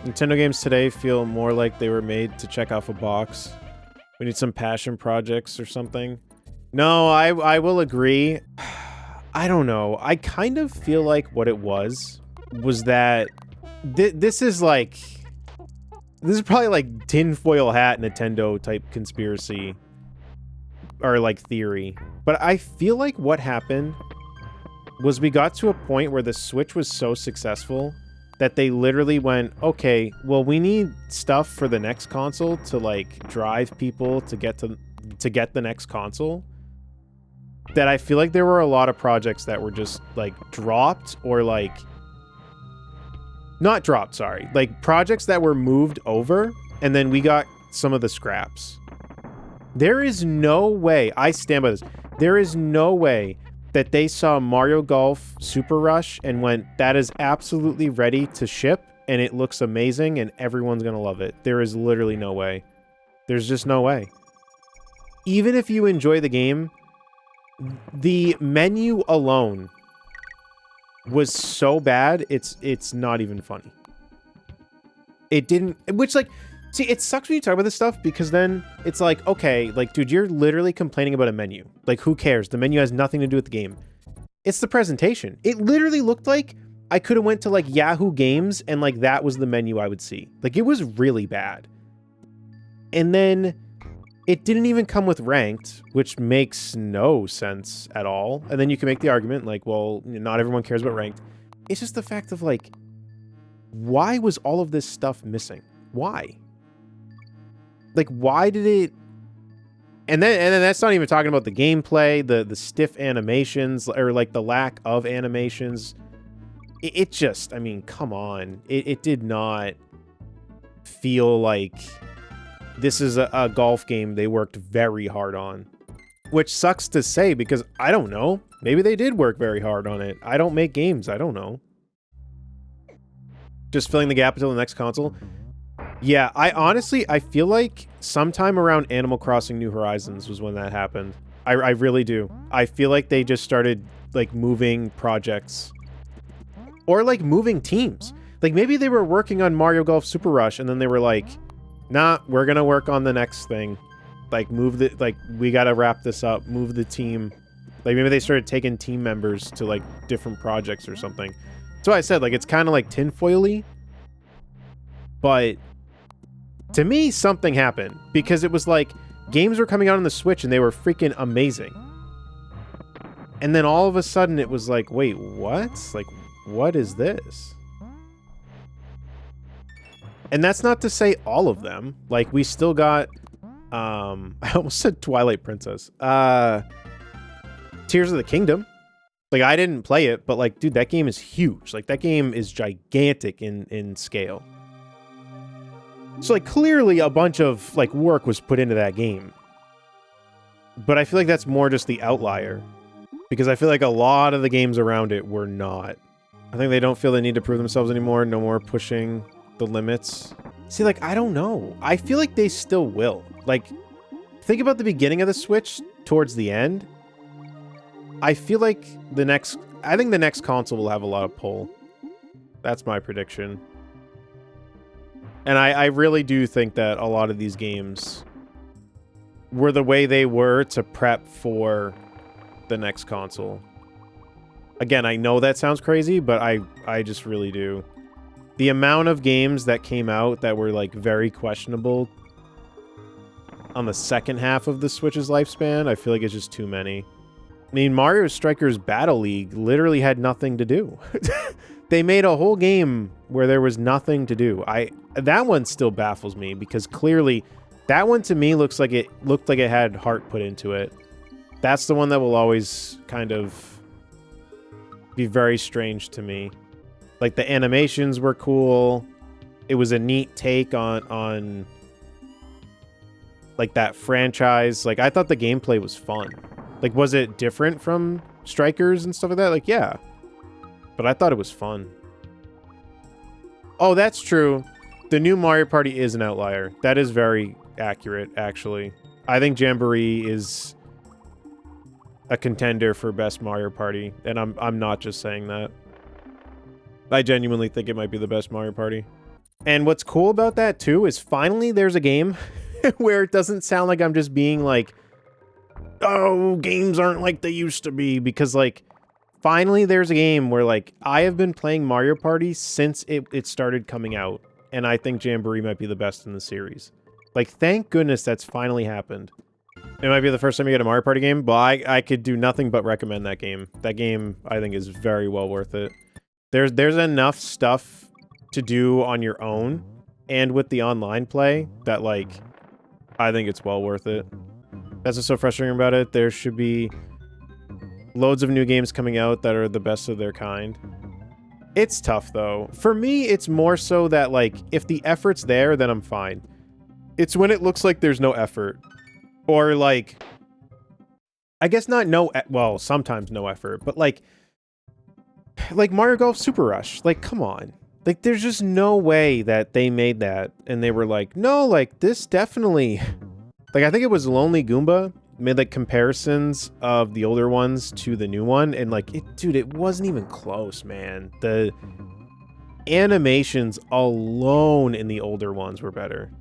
Nintendo games today feel more like they were made to check off a box. We need some passion projects or something. No, I will agree. I don't know. I kind of feel like what it was that this is like... This is probably like tinfoil hat Nintendo type conspiracy or like theory. But I feel like what happened was we got to a point where the Switch was so successful that they literally went, okay, well, we need stuff for the next console to like drive people to get the next console. That I feel like there were a lot of projects that were just like dropped or like not dropped, sorry. Like projects that were moved over and then we got some of the scraps. There is no way, I stand by this. There is no way that they saw Mario Golf Super Rush and went, that is absolutely ready to ship and it looks amazing and everyone's going to love it. There is literally no way. There's just no way. Even if you enjoy the game, the menu alone was so bad, it's not even funny. It didn't, which like, see, it sucks when you talk about this stuff because then it's like, okay, like, dude, you're literally complaining about a menu. Like, who cares? The menu has nothing to do with the game. It's the presentation. It literally looked like I could have went to like Yahoo Games and like that was the menu I would see. Like, it was really bad. And then it didn't even come with ranked, which makes no sense at all. And then you can make the argument like, well, not everyone cares about ranked. It's just the fact of like, why was all of this stuff missing? Why? Like, why did it... And then that's not even talking about the gameplay, the stiff animations, or like the lack of animations. It just, I mean, come on. It did not feel like this is a golf game they worked very hard on. Which sucks to say because I don't know. Maybe they did work very hard on it. I don't make games. I don't know. Just filling the gap until the next console. Yeah, I feel like sometime around Animal Crossing New Horizons was when that happened. I really do. I feel like they just started like moving projects or like moving teams. Like maybe they were working on Mario Golf Super Rush and then they were like, nah, we're going to work on the next thing. Like we got to wrap this up, move the team. Like maybe they started taking team members to like different projects or something. So I said like it's kind of like tinfoily, but to me, something happened because it was like games were coming out on the Switch and they were freaking amazing. And then all of a sudden it was like, wait, what? Like, what is this? And that's not to say all of them. Like, we still got, I almost said Twilight Princess. Tears of the Kingdom. Like, I didn't play it, but like, dude, that game is huge. Like, that game is gigantic in scale. So, like, clearly a bunch of, like, work was put into that game. But I feel like that's more just the outlier. Because I feel like a lot of the games around it were not. I think they don't feel they need to prove themselves anymore. No more pushing the limits. See, like, I don't know. I feel like they still will. Like, think about the beginning of the Switch towards the end. I feel like I think the next console will have a lot of pull. That's my prediction. And I really do think that a lot of these games were the way they were to prep for the next console. Again, I know that sounds crazy, but I just really do. The amount of games that came out that were like very questionable on the second half of the Switch's lifespan, I feel like it's just too many. I mean, Mario Strikers Battle League literally had nothing to do. They made a whole game where there was nothing to do. That one still baffles me because clearly that one to me looked like it had heart put into it. That's the one that will always kind of be very strange to me. Like the animations were cool. It was a neat take on like that franchise. Like I thought the gameplay was fun. Like was it different from Strikers and stuff like that? Like yeah. But I thought it was fun. Oh, that's true. The new Mario Party is an outlier. That is very accurate, actually. I think Jamboree is a contender for best Mario Party, and I'm not just saying that. I genuinely think it might be the best Mario Party. And what's cool about that too is finally there's a game where it doesn't sound like I'm just being like, oh, games aren't like they used to be, because like finally there's a game where like I have been playing Mario Party since it started coming out, and I think Jamboree might be the best in the series. Like, thank goodness that's finally happened. It might be the first time you get a Mario Party game, but I could do nothing but recommend that game. That game, I think, is very well worth it. There's enough stuff to do on your own and with the online play that, like, I think it's well worth it. That's what's so frustrating about it. There should be loads of new games coming out that are the best of their kind. It's tough, though. For me, it's more so that, like, if the effort's there, then I'm fine. It's when it looks like there's no effort. Or, like, I guess not well, sometimes no effort, but, like Mario Golf Super Rush. Like, come on. Like, there's just no way that they made that, and they were like, no, like, this definitely... Like, I think it was Lonely Goomba made, like, comparisons of the older ones to the new one, and, like, dude, it wasn't even close, man. The animations alone in the older ones were better.